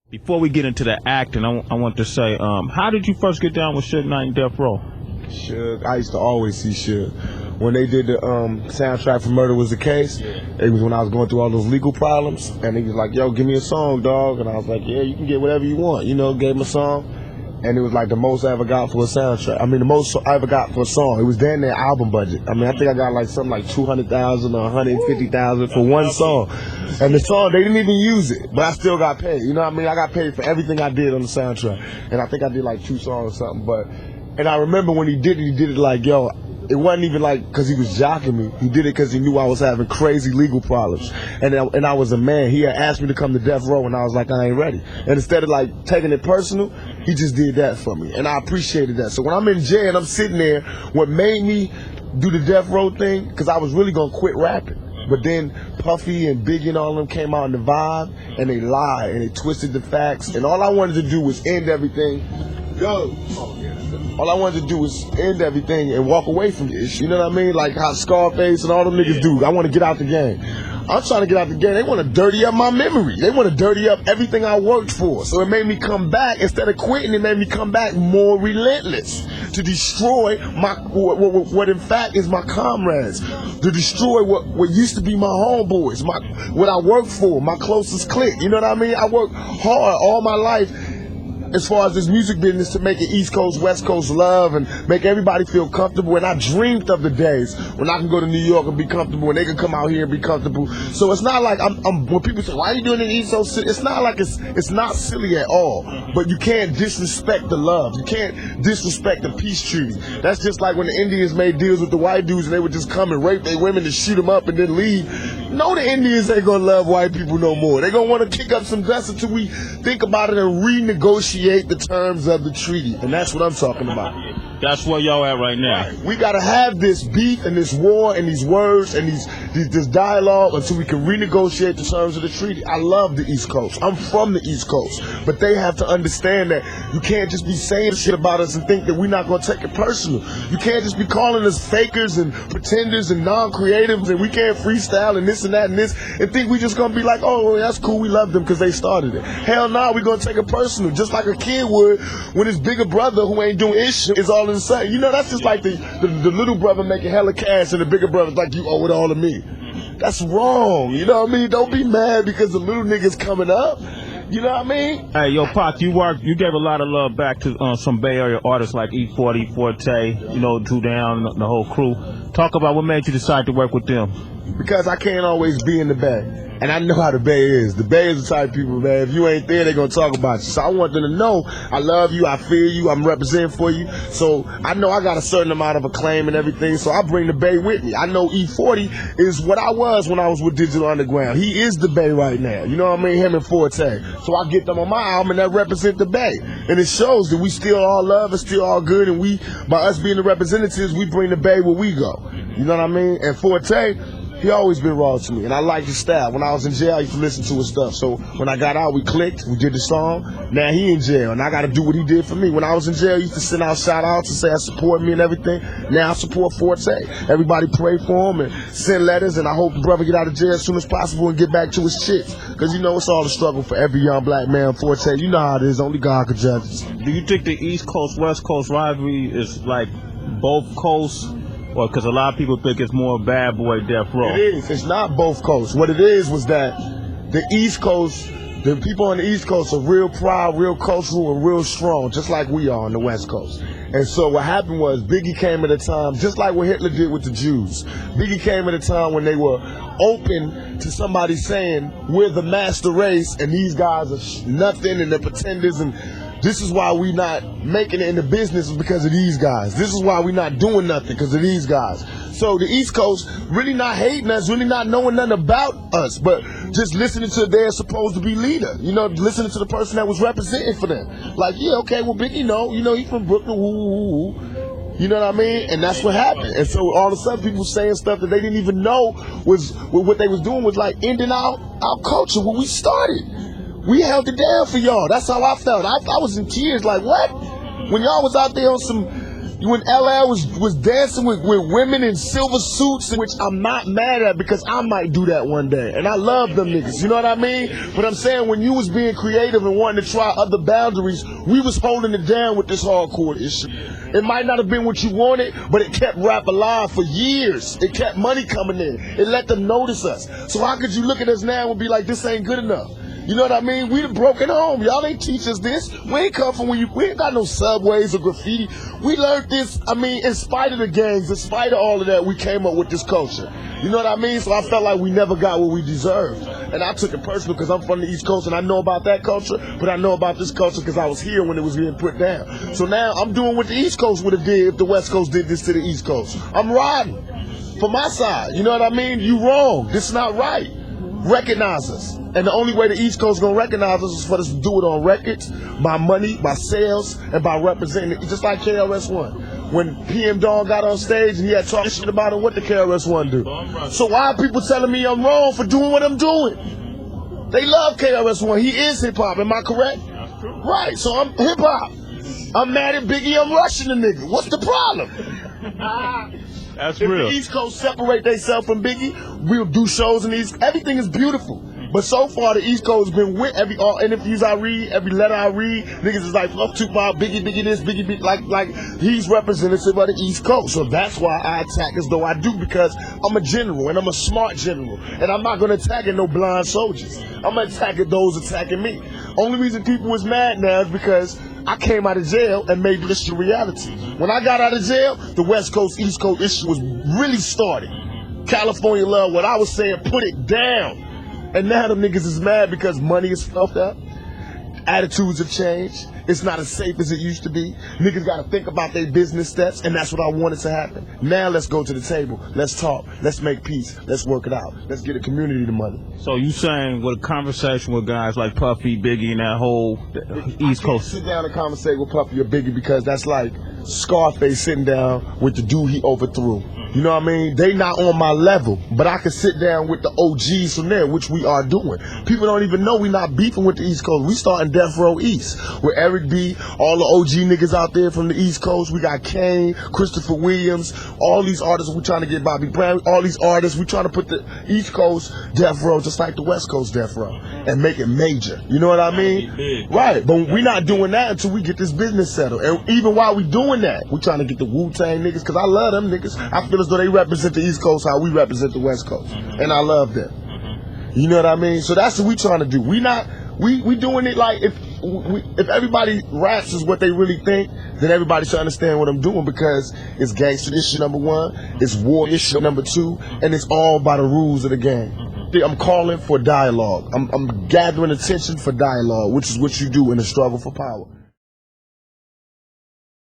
Before we get into the acting, I want to say, how did you first get down with Suge Knight and Death Row? Suge, I used to always see Suge. When they did the soundtrack for Murder Was the Case, it was when I was going through all those legal problems, and he was like, yo, give me a song, dog. And I was like, yeah, you can get whatever you want. You know, gave him a song. And it was like the most I ever got for a soundtrack. I mean, the most I ever got for a song. It was damn near album budget. I mean, I think I got like something like 200,000 or 150,000 for one song. And the song, they didn't even use it, but I still got paid. You know what I mean? I got paid for everything I did on the soundtrack. And I think I did like 2 songs or something. And I remember when he did it like, yo, it wasn't even like because he was jocking me. He did it because he knew I was having crazy legal problems. And I was a man. He had asked me to come to Death Row, and I was like, I ain't ready. And instead of like taking it personal, he just did that for me. And I appreciated that. So when I'm in jail and I'm sitting there, what made me do the Death Row thing, because I was really going to quit rapping. But then Puffy and Biggie and all of them came out in the vibe, and they lied, and they twisted the facts. And all I wanted to do was end everything. All I wanted to do was end everything and walk away from this. You know what I mean? Like how Scarface and all them niggas do. I want to get out the game. I'm trying to get out the game. They want to dirty up my memory. They want to dirty up everything I worked for. So it made me come back. Instead of quitting, it made me come back more relentless to destroy what in fact is my comrades, to destroy what used to be my homeboys, what I worked for, my closest clique. You know what I mean? I worked hard all my life as far as this music business to make it East Coast, West Coast love and make everybody feel comfortable. And I dreamed of the days when I can go to New York and be comfortable and they can come out here and be comfortable. So it's not like when people say, why are you doing it East Coast? It's not like it's not silly at all. But you can't disrespect the love. You can't disrespect the peace treaty. That's just like when the Indians made deals with the white dudes and they would just come and rape their women and shoot them up and then leave. No, the Indians ain't gonna love white people no more. They're gonna want to kick up some dust until we think about it and renegotiate the terms of the treaty, and that's what I'm talking about. That's where y'all at right now. Right. We gotta have this beef and this war and these words and this dialogue until we can renegotiate the terms of the treaty. I love the East Coast. I'm from the East Coast, but they have to understand that you can't just be saying shit about us and think that we're not gonna take it personal. You can't just be calling us fakers and pretenders and non-creatives and we can't freestyle and this and that and this and think we just gonna be like, oh, well, that's cool, we love them because they started it. Hell no, we're gonna take it personal, just like a kid would when his bigger brother who ain't doing his shit is all in the same. You know, that's just like the little brother making hella cash and the bigger brother's like, you owe it all to me. That's wrong, you know what I mean? Don't be mad because the little nigga's coming up. You know what I mean? Hey, yo, Pac, you gave a lot of love back to some Bay Area artists like E40, Forte, you know, Drew Down, the whole crew. Talk about what made you decide to work with them. Because I can't always be in the Bay. And I know how the Bay is. The Bay is the type of people, man, if you ain't there, they're going to talk about you. So I want them to know I love you, I feel you, I'm representing for you. So I know I got a certain amount of acclaim and everything, so I bring the Bay with me. I know E40 is what I was when I was with Digital Underground. He is the Bay right now. You know what I mean? Him and Forte. So I get them on my album and that represent the Bay. And it shows that we still all love and still all good, and we, by us being the representatives, we bring the Bay where we go. You know what I mean? And Forte, he always been raw to me, and I like his style. When I was in jail, I used to listen to his stuff. So when I got out, we clicked, we did the song. Now he in jail, and I got to do what he did for me. When I was in jail, he used to send out shout-outs and say I support me and everything. Now I support Forte. Everybody pray for him and send letters, and I hope the brother get out of jail as soon as possible and get back to his chicks. Because, you know, it's all a struggle for every young black man. Forte, you know how it is. Only God can judge us. Do you think the East Coast, West Coast rivalry is like both coasts? Or because a lot of people think it's more Bad Boy Death Row. It is. It's not both coasts. What it is was that the East Coast, the people on the East Coast are real proud, real cultural, and real strong, just like we are on the West Coast. And so what happened was Biggie came at a time, just like what Hitler did with the Jews. Biggie came at a time when they were open to somebody saying, we're the master race, and these guys are nothing, and they're pretenders, and this is why we not making it in the business because of these guys. This is why we not doing nothing because of these guys. So the East Coast really not hating us, really not knowing nothing about us, but just listening to their supposed to be leader. You know, listening to the person that was representing for them. Like, yeah, okay, well, Biggie, you know, he's from Brooklyn, woo. You know what I mean? And that's what happened. And so all of a sudden people saying stuff that they didn't even know was what they was doing was like ending our culture when we started. We held it down for y'all. That's how I felt. I was in tears like, what? When y'all was out there on some When LL was dancing with women in silver suits, which I'm not mad at because I might do that one day. And I love them niggas, you know what I mean? But I'm saying when you was being creative and wanting to try other boundaries, we was holding it down with this hardcore issue. It might not have been what you wanted, but it kept rap alive for years. It kept money coming in. It let them notice us. So how could you look at us now and be like, this ain't good enough? You know what I mean? We the broken home. Y'all ain't teach us this. We ain't come from we ain't got no subways or graffiti. We learned this, I mean, in spite of the gangs, in spite of all of that, we came up with this culture. You know what I mean? So I felt like we never got what we deserved. And I took it personal because I'm from the East Coast and I know about that culture, but I know about this culture because I was here when it was being put down. So now I'm doing what the East Coast would have did if the West Coast did this to the East Coast. I'm riding for my side. You know what I mean? You wrong. This is not right. Recognize us. And the only way the East Coast gonna recognize us is for us to do it on records, by money, by sales, and by representing it. Just like KRS-One. When PM Dawn got on stage and he had talked shit about it, what did KRS-One do? So why are people telling me I'm wrong for doing what I'm doing? They love KRS-One. He is hip-hop, am I correct? Right, so I'm hip-hop. I'm mad at Biggie, I'm rushing the nigga. What's the problem? That's If real. the East Coast separate themselves from Biggie, we'll do shows in the East. Everything is beautiful. But so far, the East Coast has been with all interviews I read, every letter I read. Niggas is like, fuck Tupac, Biggie this, Biggie, like he's representative of the East Coast. So that's why I attack as though I do, because I'm a general and I'm a smart general. And I'm not going to attack at no blind soldiers. I'm going to attack at those attacking me. Only reason people was mad now is because I came out of jail and made this a reality. When I got out of jail, the West Coast, East Coast issue was really started. California love what I was saying, put it down. And now them niggas is mad because money is fucked up. Attitudes have changed. It's not as safe as it used to be. Niggas gotta think about their business steps, and that's what I wanted to happen. Now let's go to the table. Let's talk. Let's make peace. Let's work it out. Let's get a community the money. So you saying with a conversation with guys like Puffy, Biggie, and that whole East Coast? Sit down and conversate with Puffy or Biggie because that's like Scarface sitting down with the dude he overthrew. You know what I mean? They not on my level, but I can sit down with the OGs from there, which we are doing. People don't even know we not beefing with the East Coast. We starting Death Row East with Eric B, all the OG niggas out there from the East Coast. We got Kane, Christopher Williams, all these artists. We trying to get Bobby Brown, all these artists. We trying to put the East Coast Death Row just like the West Coast Death Row and make it major. You know what I mean? Right, but we not doing that until we get this business settled. And even while we doing that, we trying to get the Wu-Tang niggas, because I love them niggas. I feel as though they represent the East Coast how we represent the West Coast. And I love them. You know what I mean? So that's what we trying to do. We doing it like if everybody raps is what they really think, then everybody should understand what I'm doing, because it's gangster issue number one, it's war issue number two, and it's all by the rules of the game. I'm calling for dialogue. I'm gathering attention for dialogue, which is what you do in the struggle for power.